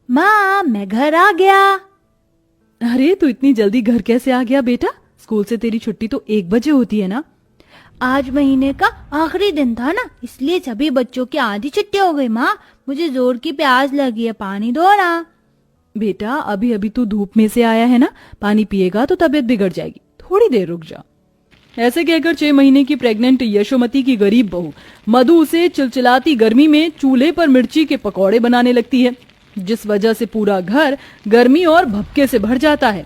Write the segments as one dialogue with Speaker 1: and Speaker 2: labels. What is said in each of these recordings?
Speaker 1: माँ, मैं घर आ गया।
Speaker 2: अरे तू इतनी जल्दी घर कैसे आ गया बेटा? स्कूल से तेरी छुट्टी तो 1 बजे होती है ना।
Speaker 1: आज महीने का आखिरी दिन था ना, इसलिए सभी बच्चों की आधी छुट्टी हो गई। माँ, मुझे जोर की प्यास लगी है, पानी दो ना।
Speaker 2: बेटा अभी अभी तू धूप में से आया है ना, पानी पिएगा तो तबीयत बिगड़ जाएगी, थोड़ी देर रुक जा। ऐसे कहकर 6 महीने की प्रेग्नेंट यशोमती की गरीब बहू मधु उसे चिलचिलाती गर्मी में चूल्हे पर मिर्ची के पकौड़े बनाने लगती है, जिस वजह से पूरा घर गर्मी और भभके से भर जाता है।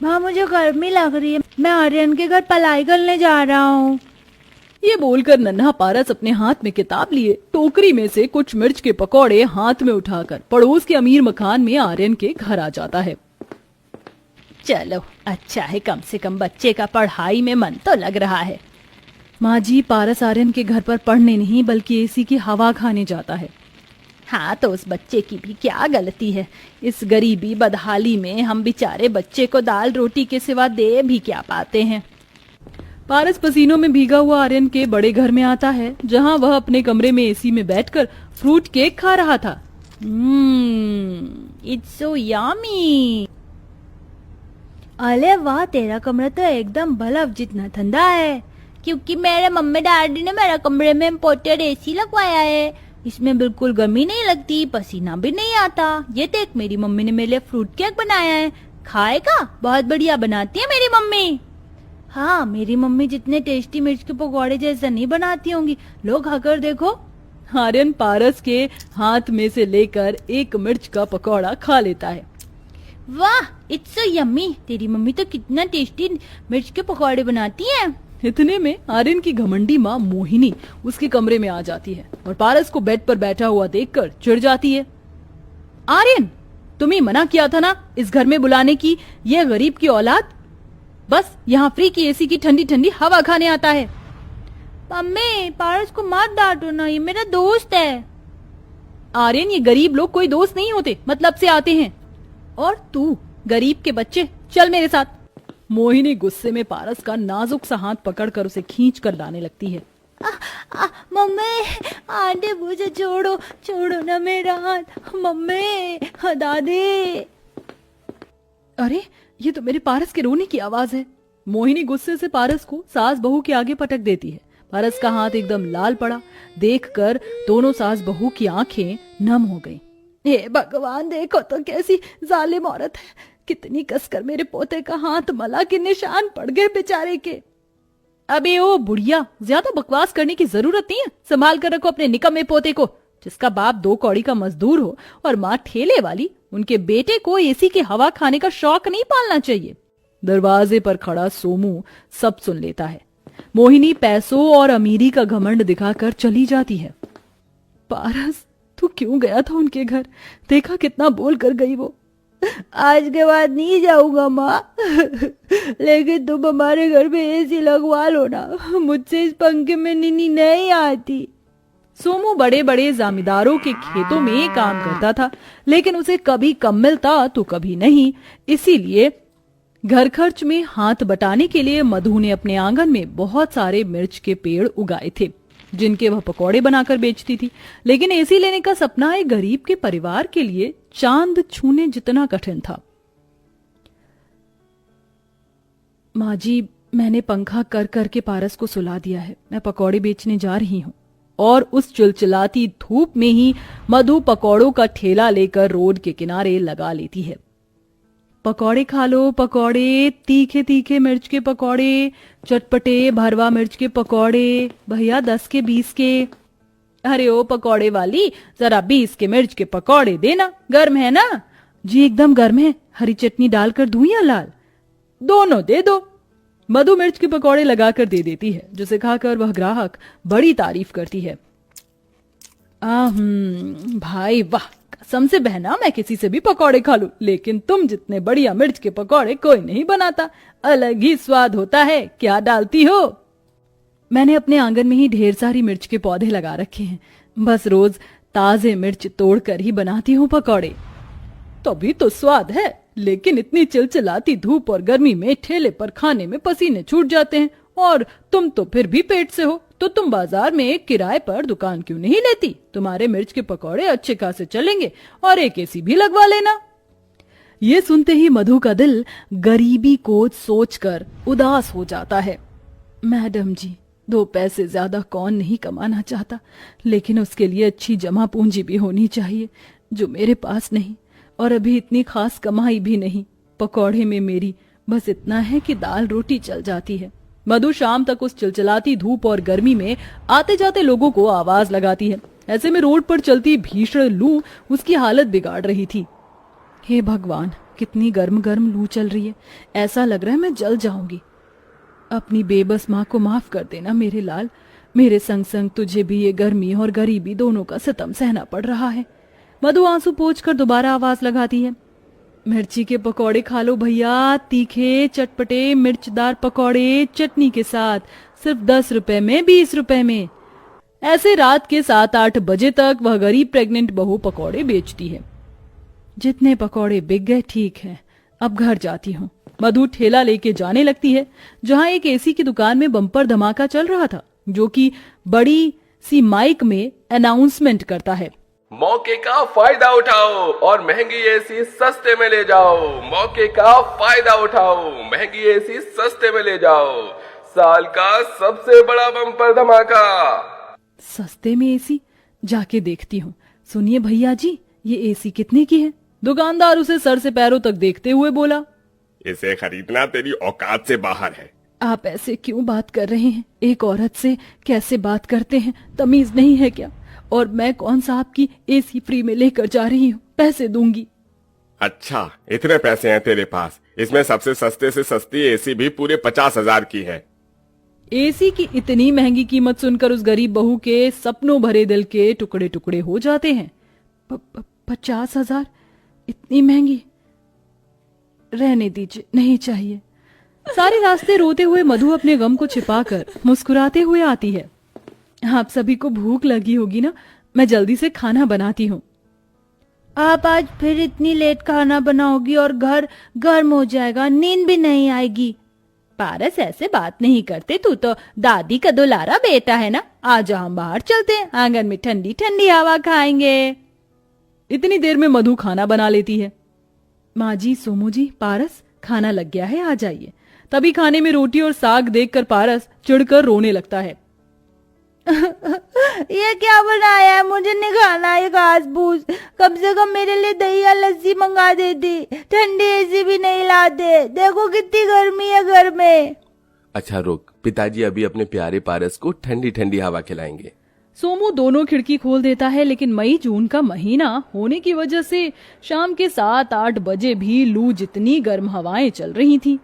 Speaker 1: माँ, मुझे गर्मी लग रही है, मैं आर्यन के घर पढ़ाई करने जा रहा हूँ।
Speaker 2: ये बोलकर नन्हा पारस अपने हाथ में किताब लिए टोकरी में से कुछ मिर्च के पकौड़े हाथ में उठाकर पड़ोस के अमीर मकान में आर्यन के घर आ जाता है।
Speaker 1: चलो अच्छा है, कम से कम बच्चे का पढ़ाई में मन तो लग रहा है।
Speaker 2: माँ जी, पारस आर्यन के घर पर पढ़ने नहीं बल्कि एसी की हवा खाने जाता है।
Speaker 1: हाँ, तो उस बच्चे की भी क्या गलती है। इस गरीबी बदहाली में हम बेचारे बच्चे को दाल रोटी के सिवा दे भी क्या पाते हैं।
Speaker 2: पारस पसीनों में भीगा हुआ आर्यन के बड़े घर में आता है, जहाँ वह अपने कमरे में एसी में बैठकर फ्रूट केक खा रहा था।
Speaker 1: It's so yummy. अरे वाह, तेरा कमरा तो एकदम बल्ब जितना ठंडा है, क्योंकि मेरे मम्मी डैडी ने मेरे कमरे में इम्पोर्टेड एसी लगवाया है। इसमें बिल्कुल गर्मी नहीं लगती, पसीना भी नहीं आता। ये देख, मेरी मम्मी ने मेरे लिए फ्रूट केक बनाया है, खाएगा? बहुत बढ़िया बनाती है मेरी मम्मी। हाँ, मेरी मम्मी जितने टेस्टी मिर्च के पकौड़े जैसा नहीं बनाती होंगी। लोग खाकर देखो।
Speaker 2: आर्यन पारस के हाथ में से लेकर एक मिर्च का पकौड़ा खा लेता है।
Speaker 1: वाह, इट्स सो यम्मी। तेरी मम्मी तो कितना टेस्टी मिर्च के पकौड़े बनाती है।
Speaker 2: इतने में आर्यन की घमंडी माँ मोहिनी उसके कमरे में आ जाती है और पारस को बेड पर बैठा हुआ देखकर चिढ़ जाती है। आर्यन, तुम्हें मना किया था ना इस घर में बुलाने की, ये गरीब की औलाद बस यहाँ फ्री की एसी की ठंडी ठंडी हवा खाने आता है।
Speaker 1: मम्मी, पारस को मत डांटो ना, ये मेरा दोस्त है।
Speaker 2: आर्यन, ये गरीब लोग कोई दोस्त नहीं होते, मतलब से आते हैं। और तू गरीब के बच्चे, चल मेरे साथ। मोहिनी गुस्से में पारस का नाजुक सा हाथ पकड़कर उसे खींच कर लाने लगती है।
Speaker 1: मम्मी, आंटी मुझे छोड़ो, छोड़ो ना मेरा हाथ। मम्मी, हटा दे।
Speaker 2: अरे, ये तो मेरे पारस के रोने की आवाज है। मोहिनी गुस्से से पारस को सास बहू के आगे पटक देती है। पारस का हाथ एकदम लाल पड़ा। देखकर दोनों सास बहू की आंखें नम हो गईं। हे भगवान, देखो तो कैसी जालिम औरत है, कितनी कसकर मेरे पोते का हाथ मला के निशान पड़ गए बेचारे के। अबे ओ बुढ़िया, ज्यादा बकवास करने की जरूरत नहीं है। संभाल कर रखो अपने निकम्मे पोते को, जिसका बाप 2 कौड़ी का मजदूर हो और माँ ठेले वाली। उनके बेटे को एसी की हवा खाने का शौक नहीं पालना चाहिए। दरवाजे पर खड़ा सोमू सब सुन लेता है। मोहिनी पैसों और अमीरी का घमंड दिखाकर चली जाती है। पारस, तू क्यों गया था उनके घर? देखा कितना बोल कर गई वो।
Speaker 1: आज के बाद नहीं जाऊंगा माँ, लेकिन तुम हमारे घर में एसी लगवा लो ना, मुझसे इस पंखे में नींद नहीं आती।
Speaker 2: सोमू बड़े बड़े जमींदारों के खेतों में काम करता था, लेकिन उसे कभी कम मिलता तो कभी नहीं। इसीलिए घर खर्च में हाथ बटाने के लिए मधु ने अपने आंगन में बहुत सारे मिर्च के पेड़ उगाए थे, जिनके वह पकौड़े बनाकर बेचती थी। लेकिन एसी लेने का सपना एक गरीब के परिवार के लिए चांद छूने जितना कठिन था। माँ जी, मैंने पंखा कर करके पारस को सुला दिया है। मैं पकौड़े बेचने जा रही हूँ। और उस चिलचिलाती धूप में ही मधु पकौड़ों का ठेला लेकर रोड के किनारे लगा लेती है। पकौड़े खा लो, पकौड़े, तीखे तीखे मिर्च के पकौड़े, चटपटे भरवा मिर्च के पकौड़े, भैया 10 के 20 के। अरे ओ पकौड़े वाली, जरा 20 के मिर्च के पकौड़े देना, गर्म है ना? जी एकदम गर्म है, हरी चटनी डालकर दूं या लाल? दोनों दे दो। मधु मिर्च के पकौड़े लगाकर दे देती है, जिसे खाकर वह ग्राहक बड़ी तारीफ करती है। भाई वाह, कसम से बहना, मैं किसी से भी पकौड़े खा लूं, लेकिन तुम जितने बढ़िया मिर्च के पकौड़े कोई नहीं बनाता। अलग ही स्वाद होता है। क्या डालती हो? मैंने अपने आंगन में ही ढेर सारी मिर्च के पौधे लगा रखे हैं, बस रोज ताजे मिर्च तोड़कर ही बनाती हूँ पकौड़े। तभी तो स्वाद है, लेकिन इतनी चिलचिलाती धूप और गर्मी में ठेले पर खाने में पसीने छूट जाते हैं और तुम तो फिर भी पेट से हो, तो तुम बाजार में एक किराए पर दुकान क्यों नहीं लेती? तुम्हारे मिर्च के पकौड़े अच्छे खासे चलेंगे और एक एसी भी लगवा लेना। ये सुनते ही मधु का दिल गरीबी को सोचकर उदास हो जाता है। मैडम जी, 2 पैसे ज्यादा कौन नहीं कमाना चाहता, लेकिन उसके लिए अच्छी जमा पूंजी भी होनी चाहिए, जो मेरे पास नहीं, और अभी इतनी खास कमाई भी नहीं। पकौड़े में मेरी बस इतना है कि दाल रोटी चल जाती है। मधु शाम तक उस चिलचिलाती धूप और गर्मी में आते जाते लोगों को आवाज लगाती है। ऐसे में रोड पर चलती भीषण लू उसकी हालत बिगाड़ रही थी। हे भगवान, कितनी गर्म गर्म लू चल रही है, ऐसा लग रहा है मैं जल जाऊंगी। अपनी बेबस माँ को माफ कर देना मेरे लाल, मेरे संग संग तुझे भी ये गर्मी और गरीबी दोनों का सितम सहना पड़ रहा है। मधु आंसू पोंछकर दोबारा आवाज लगाती है। मिर्ची के पकौड़े खा लो भैया, तीखे चटपटे मिर्चदार पकौड़े चटनी के साथ, सिर्फ 10 रुपए में, 20 रुपए में। ऐसे रात के 7-8 बजे तक वह गरीब प्रेग्नेंट बहू पकौड़े बेचती है। जितने पकौड़े बिक गए ठीक है, अब घर जाती हूँ। मधु ठेला लेके जाने लगती है, जहाँ एक एसी की दुकान में बम्पर धमाका चल रहा था, जो कि बड़ी सी माइक में अनाउंसमेंट करता है।
Speaker 3: मौके का फायदा उठाओ और महंगी एसी सस्ते में ले जाओ। मौके का फायदा उठाओ, महंगी एसी सस्ते में ले जाओ। साल का सबसे बड़ा बम्पर धमाका।
Speaker 2: सस्ते में एसी? जाके देखती हूँ। सुनिए भैया जी, ये एसी कितने की है? दुकानदार उसे सर से पैरों तक देखते हुए बोला।
Speaker 3: इसे खरीदना तेरी औकात से बाहर है।
Speaker 2: आप ऐसे क्यों बात कर रहे हैं? एक औरत से कैसे बात करते हैं, तमीज नहीं है क्या? और मैं कौन सा आपकी एसी फ्री में लेकर जा रही हूँ, पैसे दूंगी।
Speaker 3: अच्छा, इतने पैसे हैं तेरे पास? इसमें सबसे सस्ते से सस्ती एसी भी पूरे 50,000 की है।
Speaker 2: एसी की इतनी महंगी कीमत सुनकर उस गरीब बहू के सपनों भरे दिल के टुकड़े टुकड़े हो जाते हैं। 50,000? इतनी महंगी? रहने दीजिए, नहीं चाहिए। सारे रास्ते रोते हुए मधु अपने गम को छिपाकर मुस्कुराते हुए आती है। आप सभी को भूख लगी होगी ना, मैं जल्दी से खाना बनाती हूँ।
Speaker 1: आप आज फिर इतनी लेट खाना बनाओगी और घर गर्म हो जाएगा, नींद भी नहीं आएगी। पारस, ऐसे बात नहीं करते, तू तो दादी का दुलारा बेटा है ना। आज हम बाहर चलते हैं, आंगन में ठंडी ठंडी हवा खाएंगे।
Speaker 2: इतनी देर में मधु खाना बना लेती है। माँ जी, सोमू जी, पारस, खाना लग गया है, आ जाइए। तभी खाने में रोटी और साग देखकर पारस चिढ़कर रोने लगता है।
Speaker 1: ये क्या बनाया है? मुझे नहीं खाना ये घास फूस। कम से कम मेरे लिए दही या लस्सी मंगा देती, ठंडी एसी भी नहीं लाते। देखो कितनी गर्मी है घर में।
Speaker 3: अच्छा रुक, पिताजी अभी अपने प्यारे पारस को ठंडी ठंडी हवा खिलाएंगे।
Speaker 2: सोमू दोनों खिड़की खोल देता है, लेकिन मई जून का महीना होने की वजह से शाम के 7-8 बजे भी लू जितनी गर्म हवाएं चल रही थी।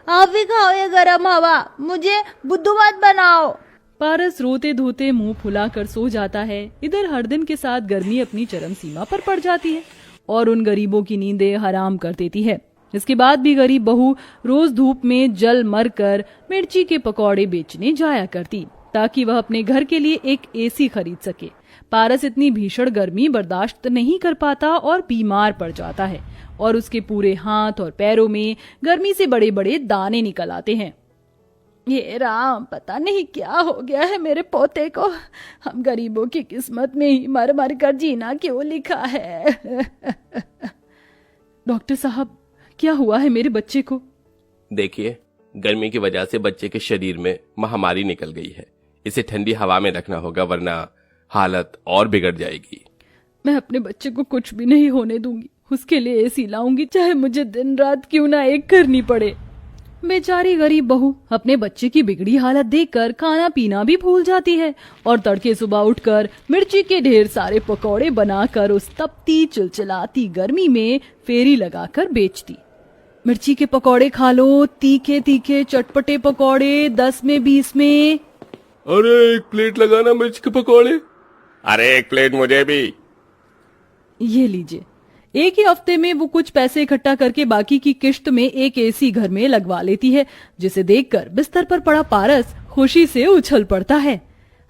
Speaker 1: आप भी खाओ ये गर्म हवा, मुझे बुद्धू मत बनाओ।
Speaker 2: पारस रोते धोते मुंह फुलाकर सो जाता है। इधर हर दिन के साथ गर्मी अपनी चरम सीमा पर पड़ जाती है और उन गरीबों की नींदें हराम कर देती है। इसके बाद भी गरीब बहू रोज धूप में जल मर कर मिर्ची के पकौड़े बेचने जाया करती, ताकि वह अपने घर के लिए एक एसी खरीद सके। पारस इतनी भीषण गर्मी बर्दाश्त नहीं कर पाता और बीमार पड़ जाता है और उसके पूरे हाथ और पैरों में गर्मी से बड़े बड़े दाने निकल आते हैं। ये राम, पता नहीं क्या हो गया है मेरे पोते को। हम गरीबों की किस्मत में ही मर मर कर जीना क्यों लिखा है। डॉक्टर साहब, क्या हुआ है मेरे बच्चे को?
Speaker 3: देखिए, गर्मी की वजह से बच्चे के शरीर में महामारी निकल गई है। इसे ठंडी हवा में रखना होगा, वरना हालत और बिगड़ जाएगी।
Speaker 2: मैं अपने बच्चे को कुछ भी नहीं होने दूंगी। उसके लिए एसी लाऊंगी, चाहे मुझे दिन रात क्यों ना एक करनी पड़े। बेचारी गरीब बहू अपने बच्चे की बिगड़ी हालत देखकर खाना पीना भी भूल जाती है और तड़के सुबह उठकर मिर्ची के ढेर सारे पकौड़े बनाकर उस तपती चिलचिलाती गर्मी में फेरी लगाकर बेचती। मिर्ची के पकौड़े खा लो, तीखे तीखे चटपटे पकौड़े, 10 में 20 में।
Speaker 3: अरे 1 प्लेट लगाना मिर्च के पकौड़े। अरे 1 प्लेट मुझे भी।
Speaker 2: ये लीजिए। एक ही हफ्ते में वो कुछ पैसे इकट्ठा करके बाकी की किश्त में एक एसी घर में लगवा लेती है, जिसे देखकर बिस्तर पर पड़ा पारस खुशी से उछल पड़ता है।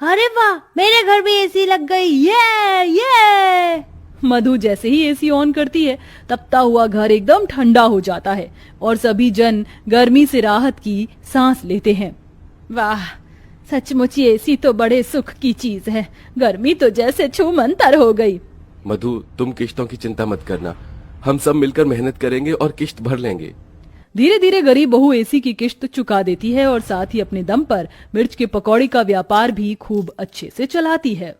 Speaker 1: अरे वाह, मेरे घर भी एसी लग गई, ये।
Speaker 2: मधु जैसे ही एसी ऑन करती है, तपता हुआ घर एकदम ठंडा हो जाता है और सभी जन गर्मी से राहत की सांस लेते हैं। वाह, सचमुच ये एसी तो बड़े सुख की चीज है। गर्मी तो जैसे छूमंतर हो गई।
Speaker 3: मधु, तुम किश्तों की चिंता मत करना, हम सब मिलकर मेहनत करेंगे और किश्त भर लेंगे।
Speaker 2: धीरे धीरे गरीब बहू एसी की किश्त चुका देती है और साथ ही अपने दम पर मिर्च के पकौड़ी का व्यापार भी खूब अच्छे से चलाती है।